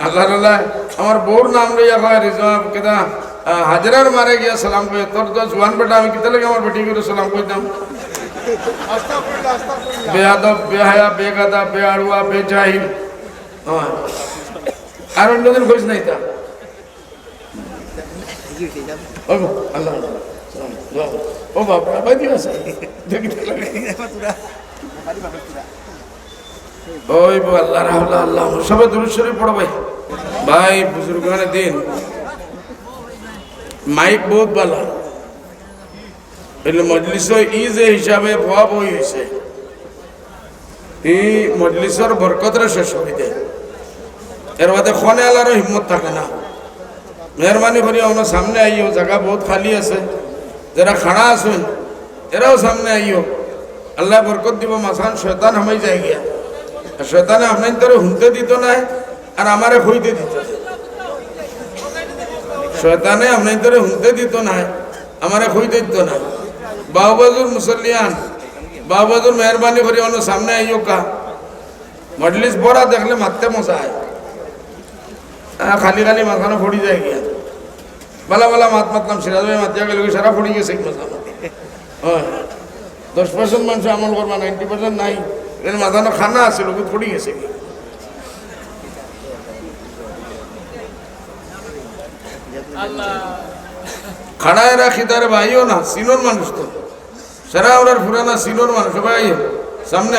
আল্লাহ আল্লাহ আমার বউর নাম লইয়া কয় রিজওয়ান কেদা হাজরার মারে গিয়া সালাম কই তোর তো জওয়ান বেটা আমি কিতা লাগে আমার বেটি করে সালাম কইতাম বেয়াদব বেহায়া বেগাদা বেআড়ুয়া বেজাহিল আর অন্যদিন কইস নাই তা ও আল্লাহ ও বাবা ভাই দিস ওই আল্লাহ রাহুল্লাহ আল্লাহ সবাই দুরূদ শরীফ পড়ো ভাই ভাই বুজুর্গানে দিন মাইক বহুত ভালো એટલે મજલિસો ઈ જે હિસાબે ભવા બોઈ હશે ઈ મજલિસર બરકતરે শেষ হয়ে যায় এর বাদে খনে আলার হিম্মত থাকে না মেহরবানি করি আমরা সামনে আইও জায়গা বহুত খালি আছে যারা খাড়া আছেন এরাও সামনে আইও আল্লাহ বরকত দিব মাসান শয়তান হামাই যায় গিয়া আর শয়তানে আপনার তোরে হুনতে দিত না আর আমারে হইতে দিত শয়তানে আপনার তোরে হুনতে দিত না আমারে হইতে দিত না বাবুবাজুর মুসল্লিয়ান বাবুবাজুর মেহরবানি করি অন্য সামনে আইও কা মজলিস বড়া দেখলে মারতে মজা হয় খালি খালি মাথানো ফড়ি যায় গিয়া বালা বালা মাত মাতলাম সিরাজ ভাই মাতিয়া গেলে সারা ফড়ি গেছে মাথা হ্যাঁ 10% মানুষ আমল করবা 90% নাই এর মাথানো খানা আছে লোক ফড়ি গেছে খাড়ায় রাখি তার ভাইও না সিনোর মানুষ তো সারা ওনার পুরানা সিনোর মানুষ ভাই সামনে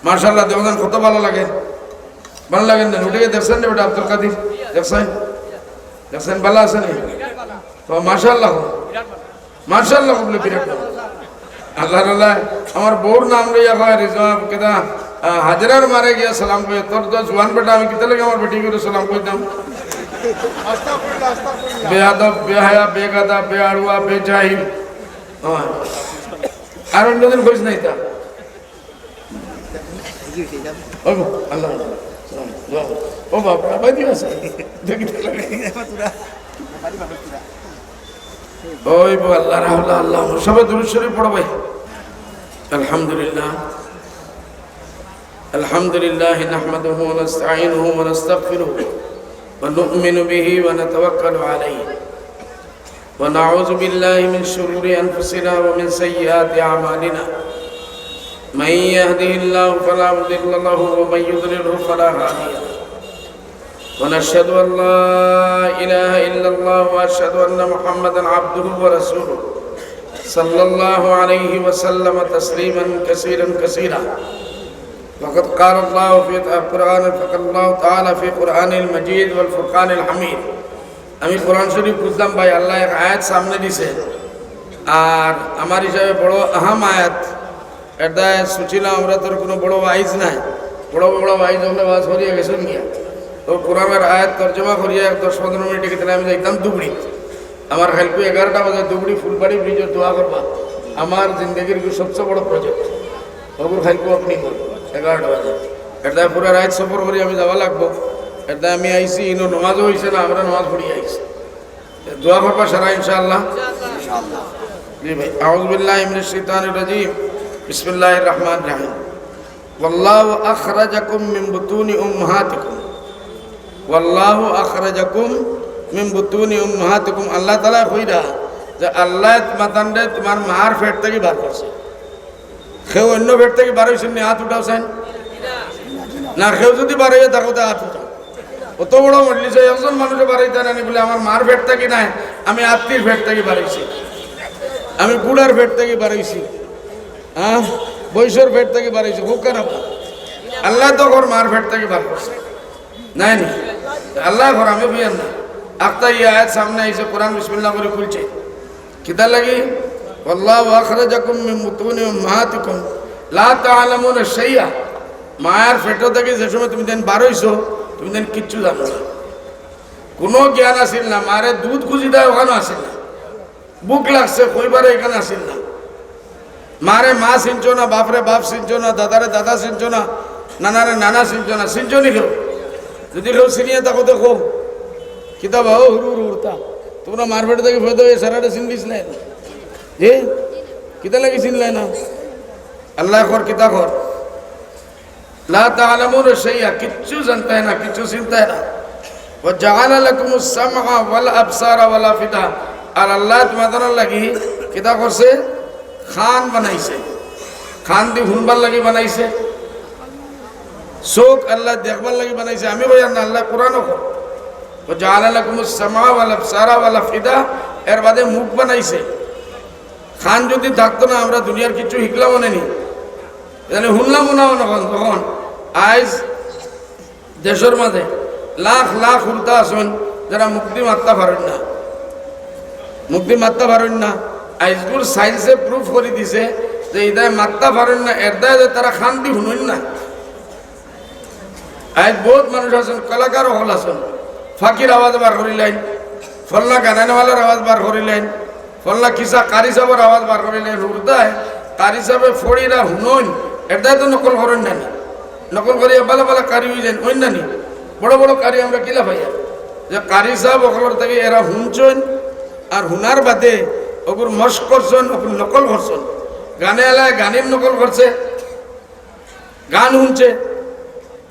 মার্শাল্লাহ দেবদান কত ভালো লাগে ভালো লাগেন না উঠে দেখছেন না বেটা আব্দুল কাদির দেখছেন ভালো আছে না তো মার্শাল্লাহ মার্শাল্লাহ বলে বিরাট আল্লাহ আল্লাহ আমার বউর নাম লইয়া কয় রিজওয়ান কেদা হাজরার মারে গিয়া সালাম কই তোর তো জওয়ান বেটা আমি কিতা লাগে আমার বেটি করে সালাম কইতাম বেয়াদব বেহায়া বেগাদা বেআড়ুয়া বেজাহিল আর অন্যদিন কইস নাই তা ও আল্লাহ ও বাবা ভাই দিস ওই আল্লাহ রাহুল্লাহ আল্লাহ সবাই দুরূদ শরীফ পড়ো ভাই আলহামদুলিল্লাহ আলহামদুলিল্লাহ নাহমাদুহু ওয়া নাস্তাঈনুহু ওয়া নাস্তাগফিরুহু ওয়া নু'মিনু বিহি ওয়া নাতাওয়াক্কালু আলাইহি ওয়া নাউযু বিল্লাহি মিন শুরুরি আনফুসিনা ওয়া মিন সাইয়্যাতি আ'মালিনা মান ইয়াহদিহিল্লাহু ফালা মুদিল্লা লাহু ওয়া মান ইউদ্লিলহু ফালা হাদিয়া লাহু ونشهد أن لا إله إلا الله وأشهد أن محمدا عبده ورسوله صلى الله عليه وسلم تسليما كثيرا كثيرا وقد قال الله في القرآن فقال الله تعالى في قرآن المجيد والفرقان الحميد আমি কোরআন শরীফ বুঝলাম ভাই আল্লাহ এক আয়াত সামনে দিছে আর আমার হিসাবে বড় আহাম আয়াত এটা সুচিলাম আমরা তোর কোনো বড় ওয়াইজ নাই বড় বড় ওয়াইজ হলে ওয়াজ হরিয়া গেছেন গিয়া তো কোরআনের আয়াত তর্জমা করিয়া 10-15 মিনিট গেলে আমি যাইতাম দুবড়ি আমার হেল্প 11টা বাজে দুবড়ি ফুলবাড়ি ব্রিজের দোয়া করবা আমার জিন্দগির সবচেয়ে বড় প্রজেক্ট ওগুর হেল্প আপনি করবো 11টা বাজে এটা পুরো রাত সফর করি আমি যাওয়া লাগবো এটা আমি আইসি ইনো নামাজও হয়েছে না আমরা নামাজ পড়ি আইসি দোয়া করবা সারা ইনশাআল্লাহ জি ভাই আউযু বিল্লাহি মিনাশ শাইতানির রাজিম বিসমিল্লাহির রহমানির রহিম ওয়াল্লাহু আখরাজাকুম মিন বুতুনি উম্মাহাতিকুম ওয়াল্লাহু আখরাজাকুম মিন বুতুনি উম্মাহাতিকুম আল্লাহ তাআলা কইরা যে আল্লাহ মাতানরে তোমার মার পেট থেকে বার করছে কেউ অন্য পেট থেকে বার হইছেন না হাত উঠাওছেন না কেউ যদি বার হয়ে থাকো তা হাত উঠাও অত বড় মজলিস একজন মানুষে বার হইতে না বলে আমার মার পেট থেকে নাই আমি আত্মীর পেট থেকে বার হইছি আমি বুড়ার পেট থেকে বার হইছি হ্যাঁ বৈশর পেট থেকে বার হইছি খুব কেন আল্লাহ তো ওর মার পেট থেকে বার করছে নাই না আল্লাহ ঘর আমি বুঝেন না আক্তা এই আয়াত সামনে আইসে কোরআন বিসমিল্লাহ করে খুলছে কিতা লাগি আল্লাহু আখরাজাকুম মিন বুতুনি উম্মাহাতিকুম লা তা'লামুনা শাইআ মায়ের পেট থেকে যে সময় তুমি দেন বার হইছো তুমি দেন কিচ্ছু জানো না কোনো জ্ঞান আসিল না মারে দুধ খুঁজি দেয় ওখানে আসিল না বুক লাগছে কইবারে এখানে আসিল না মারে মা চিনছো না বাপরে বাপ চিনছো না দাদারে দাদা চিনছো না নানারে নানা চিনছো না চিনছো নি কেউ যদি কেউ চিনিয়ে থাকো তো কো কিতাব হো হুরু উড়তা তোমরা মারপেট থেকে ফেদো এ সারাটা চিনলিস না হে কিতা লাগি চিনলাই না আল্লাহ কর কিতা কর লা তা'লামুনা শাইআ, কিচ্ছু জানতে না, কিচ্ছু চিনতে না। ওয়া জাআলা লাকুমুস সামআ ওয়াল আবসারা ওয়াল আফিদা, আর আল্লাহ তোমাদের লাগি কিতা করছে? খান বানাইছে। খান দি শুনবার লাগি বানাইছে, চোখ আল্লাহ দেখবার লাগি বানাইছে। আমি কই না, আল্লাহ কোরআনও কয় ওয়া জাআলা লাকুমুস সামআ ওয়াল আবসারা ওয়াল আফিদা, এর বাদে মুখ বানাইছে। খান যদি থাকতো না, আমরা দুনিয়ার কিছু শিখলাম না নি, জানি শুনলাম না তখন। আজ দেশের মাঝে লাখ লাখ উল্টা আসুন যারা মুক্তি মারতে পারেন না, মুক্তি মারতে পারেন না। আইজগুর সায়েন্সে প্রুফ করে দিছে যে এদায় মারতে পারেন না, এর দায় তারা খান্তি শুনুন না। আজ বহুত মানুষ আছেন, কলাকার হল আছেন, ফাঁকির আওয়াজ বার করিলেন, ফলনা গানানওয়ালার আওয়াজ বার করিলেন, ফলনা কিসা কারি সাহেবের আওয়াজ বার করিলেন। উর্দায় কারি সাহেবে ফড়িরা শুনুন, এর দায় তো নকল করেন না, নকল করিয়া ভালো ভালো কারি হয়ে যান ওই নানি। বড় বড় কারি আমরা কিলা ভাইয়া যে কারি সাহেব ওগুলোর থেকে এরা শুনছেন, আর হুনার বাদে ওগুর মস্ক করছেন, ওগুর নকল করছেন। গানে এলায় গানের নকল করছে, গান শুনছে,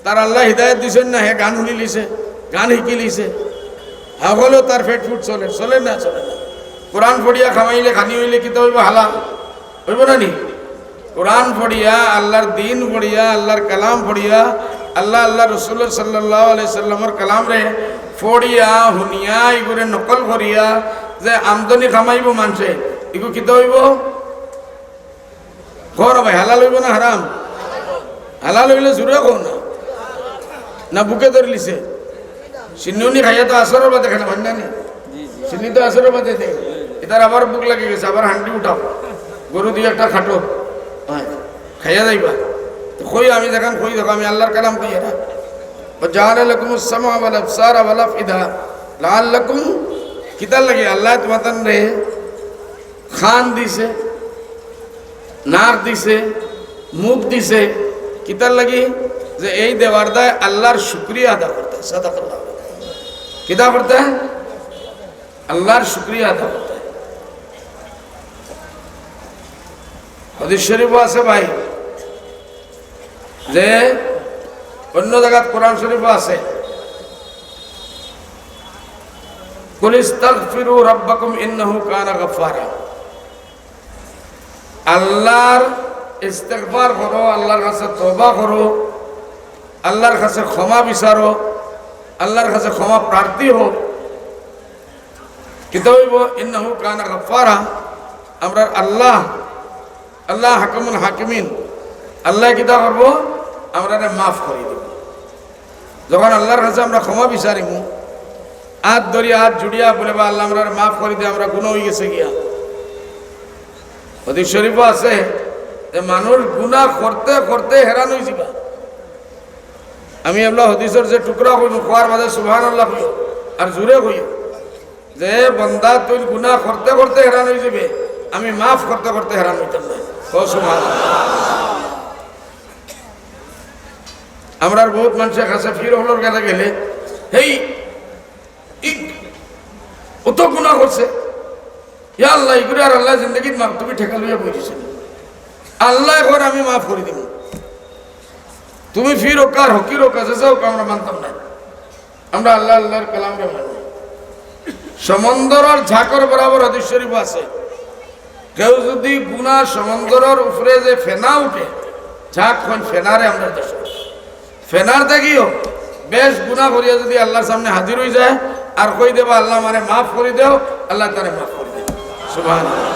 তার আল্লাহ হৃদায়ত দিছেন না, হে গান শুনি লিছে, গান শিকি লিছে, হলেও তার পেট ফুট চলে, চলে না, চলে না। কোরআন পড়িয়া খামাইলে খানি হইলে কিতা হইব? হালাল হইব না নি? কোরআন পড়িয়া, আল্লাহর দিন পড়িয়া, আল্লাহর কালাম পড়িয়া, আল্লাহ আল্লাহ রসুল সাল্লাল্লাহু আলাইহি সাল্লামের কালাম রে পড়িয়া শুনিয়া এগুলো নকল করিয়া যে আমদানি খামাইব মানুষে, এগু কিতা হইব? ঘর ভাই হালাল হইব না হারাম? হালাল হইলে জুড়ে কো না, না বুকে ধরে লিছে? সিন্নি খাইয়া তো আসরের বাদে খানা ভান্ডানি, সিন্নি তো আসরের বাদে দেয়। এটার আবার বুক লাগে গেছে, আবার হান্ডি উঠাও, গরু দিয়ে একটা খাটো খাইয়া যাইবা। তো কই আমি দেখান, কই দেখো আমি আল্লাহর কালাম কই এরা। জাআলা লাকুমুস সামআ ওয়াল আবসারা ওয়াল আফইদা লাআল্লাকুম, কিতার লাগে আল্লাহ তোমাদের রে খান দিছে, নাক দিছে, মুখ দিছে, কিতার লাগি? যে এই দেওয়ার দায় আল্লাহর শুকরিয়া আদা করতে, সাদাকাল্লাহ, কিতা করতে? আল্লাহর শুকরিয়া আদা করতে। হাদিস শরীফ আছে ভাই, যে অন্য জায়গায় কোরআন শরীফ আছে, কুল ইস্তাগফিরু রাব্বাকুম ইন্নাহু কানা গাফফারা। আল্লাহর ইস্তেগফার করো, আল্লাহর কাছে তওবা করো, আল্লাহর কাছে ক্ষমা বিচারো, আল্লাহর কাছে ক্ষমা প্রার্থী হো। কি হইব? ইন্নাহু কানা গাফফারা। আমরা আল্লাহ, আল্লাহ হাকিমুল হাকিমিন, আল্লাহ কিতা করবো? আমরা মাফ করে দেব। যখন আল্লাহর কাছে আমরা ক্ষমা বিচারিমু, হাত ধরিয়া হাত জুড়িয়া বলে বা আল্লাহ আমরা মাফ করে দিয়ে, আমরা গুনাহ হয়ে গেছে গিয়া। হাদিস শরীফ আছে যে মানুষ গুনাহ করতে করতে হেরান হয়ে যাবা। আমি এগুলো হাদিসের যে টুকরা হইব খোয়ার মাঝে সুবহানাল্লাহ কইও আর জুড়ে কইও যে বন্দা তুই গুনাহ করতে করতে হেরান হয়ে যাবে, আমি মাফ করতে করতে হেরান হইতাম না। ও সুবহানাল্লাহ। আমরা বহুত মানুষের কাছে ফির হলোর কাছে গেলে, হেই অত গুনাহ করছে, ইয়া আল্লাহ ইগুরে আর আল্লাহ জিন্দগিত মাফ তুমি ঠেকা লইয়া বইছেন, আল্লাহ এখন আমি মাফ করে দিব, তুমি ফির ওকার হকির ও কাছে যাও, আমরা মানতাম না। আমরা আল্লাহ আল্লাহর কালামকে মানি। সমন্দরের ঝাঁকর বরাবর হাদিস শরীফ আছে, কেউ যদি গুনাহ সমন্দরের উপরে যে ফেনা উঠে, ঝাঁক কোন ফেনারে আমরা দেশ ফেনার দেখিও বেশ গুনাহ করিয়া যদি আল্লাহর সামনে হাজির হয়ে যায় আর কই দেবা আল্লাহ মানে মাফ করে দেও, আল্লাহ তারে মাফ করে দেবে। সুবহানাল্লাহ।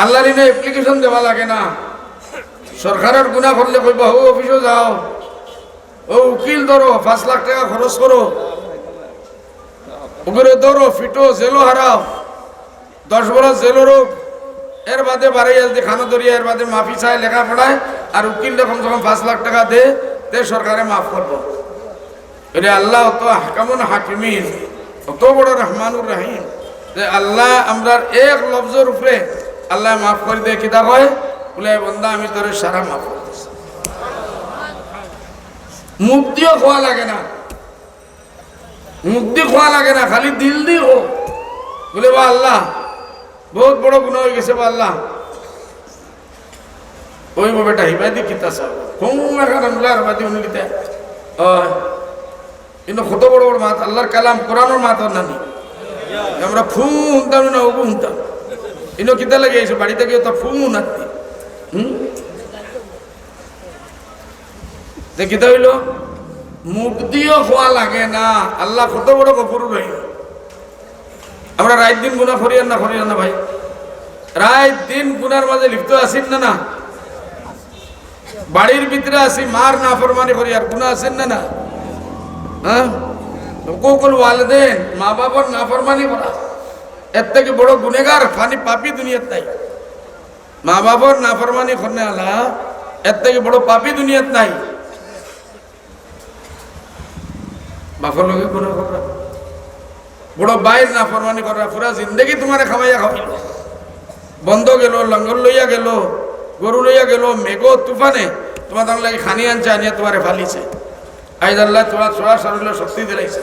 আল্লাহর ইনে অ্যাপ্লিকেশন দেওয়া লাগে না। সরকারের গুনাহ করলে কইবা ও অফিসে যাও, ও উকিল ধরো, 5 লাখ টাকা খরচ করো, ওগুলো ধরো, ফিটো, জেলো হারাও, 10 বছর জেলো রোগ, এর বাদে বাড়াইয়া যদি খানা ধরিয়া এর বাদে মাফি চায়, লেখা পড়ায়, আর উকিলটা কম যখন 5 লাখ টাকা দে সরকারে মাফ করবো। এটা আল্লাহ অত হাকামুন হাকিমিন, অত বড় রহমানুর রহিম যে আল্লাহ আমরার এক লফজের উপরে আল্লাহ মাফ করে দিয়ে কিতা কয়, বলে বন্দা আমি তোর সারা মাফ করে দিচ্ছি। মুখ দিয়েও খোয়া লাগে না, মুখ দিয়ে খোয়া লাগে না, খালি দিল দিয়ে হোক বলে বা আল্লাহ বহুত বড় গুনাহ হয়ে গেছে, বা আল্লাহ ওই বেটা হিবাদি কিতা সাহেব কোন এখন আমলার বাদি উনি কিতা কিন্তু কত বড় বড় মাত আল্লাহর কালাম কোরআনের মাত নানি আমরা ফু শুনতাম না ওগু শুনতাম ইনো কিতা লাগে এসে বাড়িতে গিয়ে তো ফু নাতি কিতা হইল মুখ দিয়েও খোয়া লাগে না আল্লাহ কত বড় গফুর রহিম আমরা রাত দিন গুনাহ করিয়ান না ভাই রাত দিন গুনার মাঝে লিপ্ত আছেন না বাড়ির ভিতরে আসি মার না ফরমানি করি আর গুনাহ আছেন না হ্যাঁ কোকল ওয়ালিদাইন মা বাবার না ফরমানি করা এর থেকে বড় গুনেগার ফানি পাপী দুনিয়াত নাই মা বাবার না ফরমানি করনে আলা এর থেকে বড় পাপী দুনিয়াত নাই বাপর লোকে গুনাহ করা বড় বাইর না ফরমানি করা পুরা জিন্দগি তোমারে খাওয়াইয়া খাওয়াইল বন্ধ গেল লঙ্গল লইয়া গেল গরু লইয়া গেল মেঘ তুফানে তোমার লাগে খানি আনছে আনিয়া তোমারে ফালিছে আইজ আল্লাহ তোমার ছোড়া সরল শক্তি দিলাইছে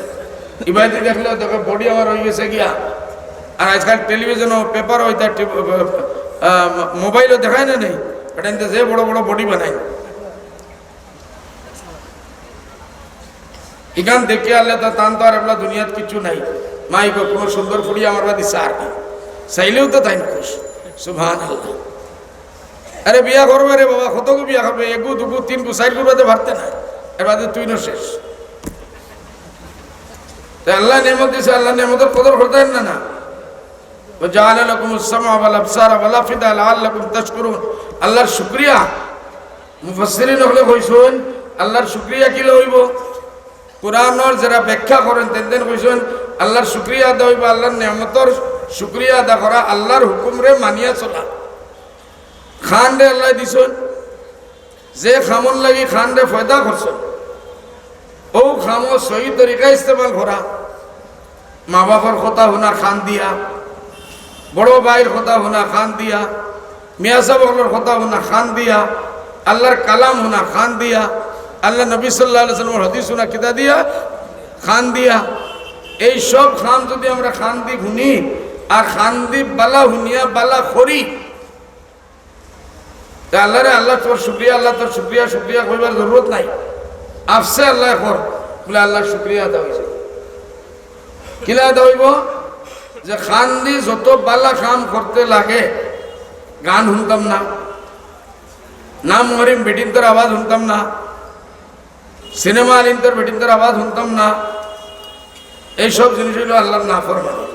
ইবাইতে দেখলেও দেখো বডি আমার হয়ে গেছে গিয়া আর আজকাল টেলিভিশনও পেপার হইতা মোবাইলও দেখায় না নেই এটা যে বড় বড় বডি বানায় ইখান দেখে আল্লাহ তা তান তো আর আপনার দুনিয়াত কিছু নাই মাই গো কোনো সুন্দর ফুড়ি আমার বাদি সার নেই চাইলেও তো তাই না খুশ সুবহানাল্লাহ আরে বিয়া করবে রে বাবা কত বিয়া করবে এগু দুগু তিন গু চার গুড়াতে ভারতে না এর বাদে তুই না শেষ আল্লাহ নেমত দিছে আল্লাহ নেমতের কদর করতে না না وجعل لكم السمع والابصار والافئدة لعلكم تشكرون আল্লাহর শুকরিয়া মুফাসসিরিন হলে কইছেন আল্লাহর শুকরিয়া কি হইব কোরআনের যারা ব্যাখ্যা করেন তেন কইছেন আল্লাহর শুকরিয়া আদা হইব আল্লাহর নিয়ামতের শুকরিয়া আদা করা আল্লাহর হুকুমরে মানিয়া চলা খান রে আল্লাহ দিছেন যে খামর লাগি খান রে ফায়দা করছেন ও খামো সহি তরিকা ইস্তেমাল করা মা বাবার কথা হোনা খান দিয়া বড় ভাইয়ের কথা হোনা খান দিয়া মিয়া সাহেবের কথা হোনা খান দিয়া আল্লাহর কালাম হোনা খান দিয়া আল্লাহ নবী সাল্লাল্লাহু আলাইহি ওয়াসাল্লামের হাদিস হোনা কিতা দিয়া খান দিয়া এই সব খান যদি আমরা খান দি শুনি আর খান দি বালা হুনিয়া বালা করি তা আল্লাহ তোর শুকরিয়া আল্লাহ তোর শুকরিয়া কইবার জরুরত নাই আফসে আল্লাহ কর বলে আল্লাহর শুকরিয়া আদা হয়েছে কিলা আদা হইব যে খান দি যত বালা কাম করতে লাগে গান শুনতাম না নাম মরিম বেটিন্তর আওয়াজ শুনতাম না সিনেমা আলিন্তর বেটিন্তর আওয়াজ শুনতাম না এইসব জিনিস হইল আল্লাহর নাফরমানি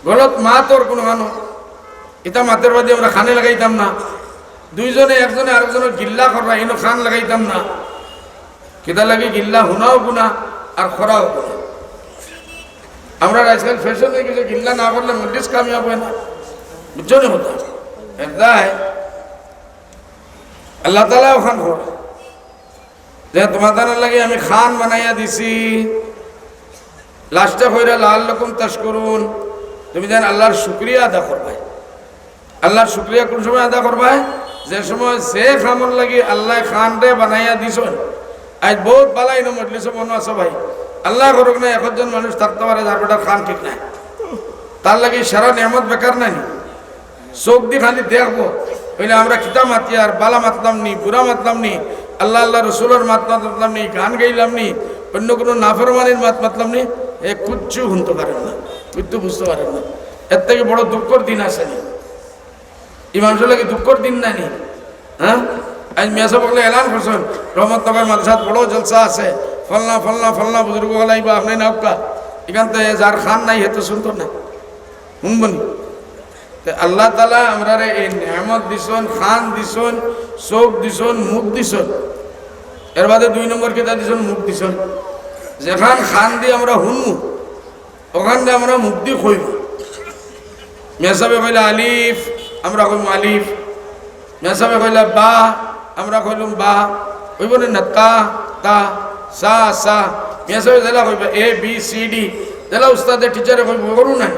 গলত মা তোর কোনো গানো এটা মাতের বাদে আমরা খানে লাগাইতাম না দুইজনে একজনে আরেকজনের গিল্লা করা ইনো খান লাগাইতাম না কিতা লাগে গিল্লা হুনাও গুনা আর খরাও গুনা আমরা আজকাল ফ্যাশন হয়ে গেছে গিল্লা না করলে মজলিস কামিয়াব হয় না বুঝছো না হতো একদায় আল্লাহ তাআলা ওখান কর যে তোমাদের লাগে আমি খান বানাইয়া দিছি লাস্টে কইরা লাআল্লাকুম তাশকুরুন তুমি যেন আল্লাহর শুকরিয়া আদা করবাই আল্লাহর শুকরিয়া কোন সময় আদা করবাই যে সময় সে খামর লাগি আল্লাহ খান রে বানাইয়া দিছেন আজ বহুত বালাই ন মজলিসে মনে আছে ভাই আল্লাহ করুক না একজন মানুষ থাকতে পারে যার বেটার খান ঠিক নাই তার লাগি সারা নিয়ামত বেকার নাই চোখ দি খালি দেখবো হইলে আমরা কিতা মাতি আর বালা মাতলাম নি বুড়া মাতলাম নি আল্লাহ আল্লাহ রসুলের মাত মাতলাম নি গান গাইলাম নি অন্য কোনো নাফরমানির মাত মাতলাম নি এ কিচ্ছু শুনতে পারেন না কিচ্ছু বুঝতে পারেন না এর থেকে বড় দুঃখর দিন আসেনি এই মানুষের লাগে দুঃখর দিন নাই নি হ্যাঁ আজ মেসা বকলে এলান করছেন রহমতনগর মাদ্রাসাত বড় জলসা আছে ফলনা ফলনা ফলনা বুজুর্গ গলাইবা আপনি নাউকা এখান থেকে যার খান নাই হেতু শুনতো না শুনবনি আল্লাহ তাআলা আমরা এই নিয়ামত দিছেন খান দিছেন চোখ দিছেন মুখ দিছেন এর বাদে 2 নম্বর কেটা দিছেন মুখ দিছেন যেখান খান দিয়ে আমরা শুনমু ওখান দিয়ে আমরা মুখ দিয়ে কইব মেসাবে কইলা আলিফ আমরা কইমু আলিফ মেসাবে কইলা বা আমরা কইলুম বা কইব না তা তা সা সা মেসাবে জেলা কইব এ বি সি ডি জেলা উস্তাদে টিচারে কইব করু না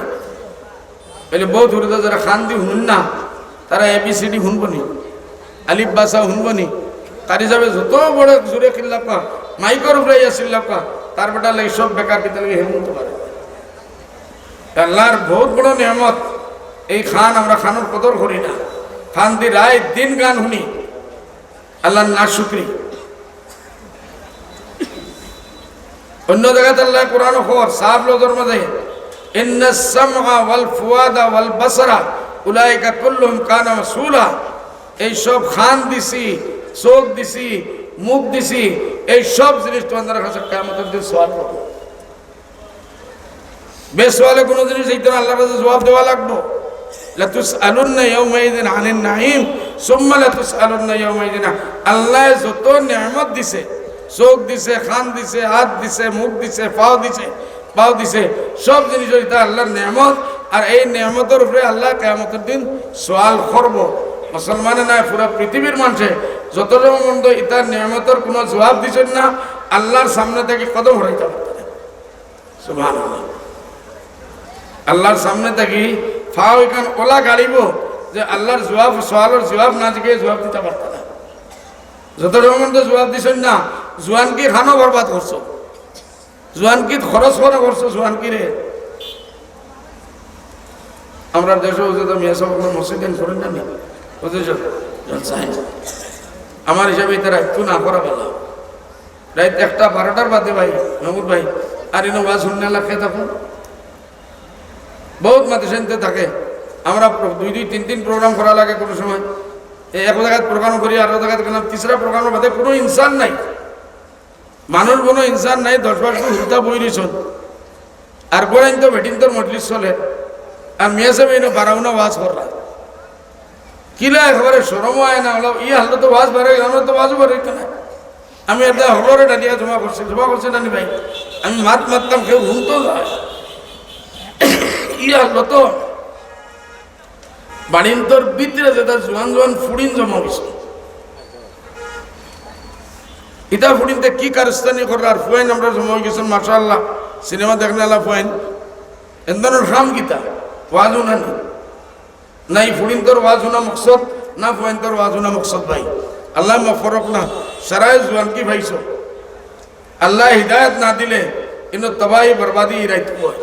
বলে বহুত হুরদা যারা খান দি শুনুন না তারা এবিসিডি শুনবনি আলিফ বাসা শুনবনি তার হিসাবে যত বড় জোরে কিল্লাপা মাইকর উপরে আসিল্লাপা তার বেটা লাগে সব বেকার কিতা লাগে হেমন্ত পারে আল্লাহর বহুত বড় নিয়ামত এই খান আমরা খানোর কদর করি না খান দি রায় দিন গান শুনি আল্লাহর নাশুকরি। অন্য জায়গাতে আল্লাহ কোরআন খবর সাফ লোকের মধ্যে ইন্নাস সামআ ওয়াল ফুয়াদা ওয়াল বাসারা উলাইকা কুল্লুহুম কানা মাসউলা। এই সব খান দিছি, চোখ দিছি, মুখ দিছি, এই সব জিনিস তোমাদের কাছে কিয়ামতের দিন সওয়াল করব। বেসওয়ালে কোনো জিনিস এই তো আল্লাহর কাছে জবাব দেওয়া লাগবে। লাতুসআলুন্না ইয়াওমাইযিন আনিন নাঈম সুম্মা লাতুসআলুন্না ইয়াওমাইযিন। আল্লাহ যত নিয়ামত দিছে, চোখ দিছে, খান দিছে, হাত দিছে, মুখ দিছে, পাও দিছে, সব জিনিস এটা আল্লাহর নিয়ামত। আর এই নিয়ামতের উপরে আল্লাহ কিয়ামতের দিন সওয়াল করব। মুসলমানে না পুরা পৃথিবীর মানুষে যত মন্দ ইতার নিয়ামতের কোনো জবাব দিছেন না, আল্লাহর সামনে থেকে কদম হরাইতে পারতেন। সুবহানাল্লাহ। আল্লাহর সামনে থেকে ফাও এখান ওলা গাড়িব যে আল্লাহর জবাব সওয়ালের জবাব না দিকে জবাব দিতে পারত না। যত রকম জবাব দিছেন না, জোয়ানকি খানো বরবাদ করছো, জোয়ানকি খরচ করে করছো, জোয়ানকি রে। আমরা দেশে মিয়া সাহেব মসজিদ করেন না, বুঝেছ? আমার হিসাবে এটা রাইত না করা ভালো। রাইত 1টা 12টার বাদে ভাই মাহমুদ ভাই আর ইনো ওয়াজ শুননে লাগে তখন বহুত মাদ্রাসাতে থাকে। আমরা 2-3 প্রোগ্রাম করা লাগে কোনো সময়। এক জায়গায় প্রোগ্রাম করি, আর জায়গায় গেলাম, 3রা প্রোগ্রামের বাদে কোনো ইনসান নাই, মানুষ কোনো ইনসান নাই। 10-12 হুলতা বই রইছন আর গোড়াইন তো বেটিন তোর মজলিস চলে। আর মেয়ে সাহেব এনে বারাউনা ওয়াজ করলা কিলা একেবারে সরম হয় না। হলো ই হাল তো ওয়াজ বাড়ে, আমরা তো ওয়াজও বাড়াইতো না। আমি একটা হলরে ডালিয়া জমা করছি নানি ভাই। আমি মারতাম, কেউ ভুলতো যায়। ই হাল তো বাড়ির তোর ভিতরে যে তার জোয়ান ফুড়িন জমা হয়েছে। ইটা ফুড়িনতে কি কারস্তানি করলো আর ফুয়াইন আমরা জমা হয়ে গেছেন। মাশাআল্লাহ সিনেমা দেখনে আল্লাহ ফুয়াইন এন্দনের খাম গীতা ওয়াজও নাই। ফুড়িন তোর ওয়াজ হোনা মকসদ না, ফুয়াইন তোর ওয়াজ হোনা মকসদ ভাই। আল্লাহ মফরক না সারায় জোয়ান কি ভাইছো। আল্লাহ হিদায়ত না দিলে কিন্তু তবাহি বরবাদি রাইত হয়।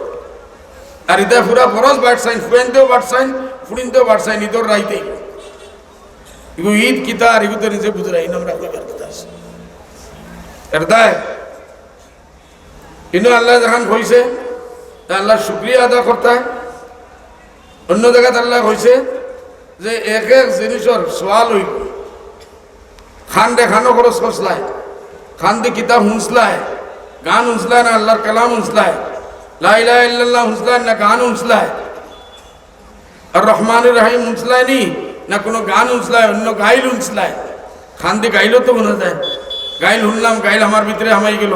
আর ইদা পুরা ফরজ বাড়ছাইন, ফুয়েনতেও বাড়ছাইন, ফুড়িনতেও বাড়ছাইন, ঈদর রাইতেই ইগু ঈদ কিতা আর ইগু তো নিজে বুঝরাই আমরা কইবার কথা আছে। এর দায় কিন্তু আল্লাহ যখন কইছে আল্লাহ শুকরিয়া আদা করতে হয়। অন্য জায়গায় আল্লাহ কইছে যে এক এক জিনিসের সওয়াল হইব। খান খানো খরচ করছলাই, খান দি কিতাব হুঁসলায়, গান হুঁসলায় না আল্লাহর কালাম হুঁসলায়, লা ইলাহা ইল্লাল্লাহ হুঁসলায় না গান হুঁসলায়, আর রহমানুর রহিম হুঁসলায় নি না কোনো গান হুঁসলায়, অন্য গাইল হুঁসলায়। খান দি গাইলও তো মনে যায়, গাইল শুনলাম, গাইল আমার ভিতরে হামাই গেল।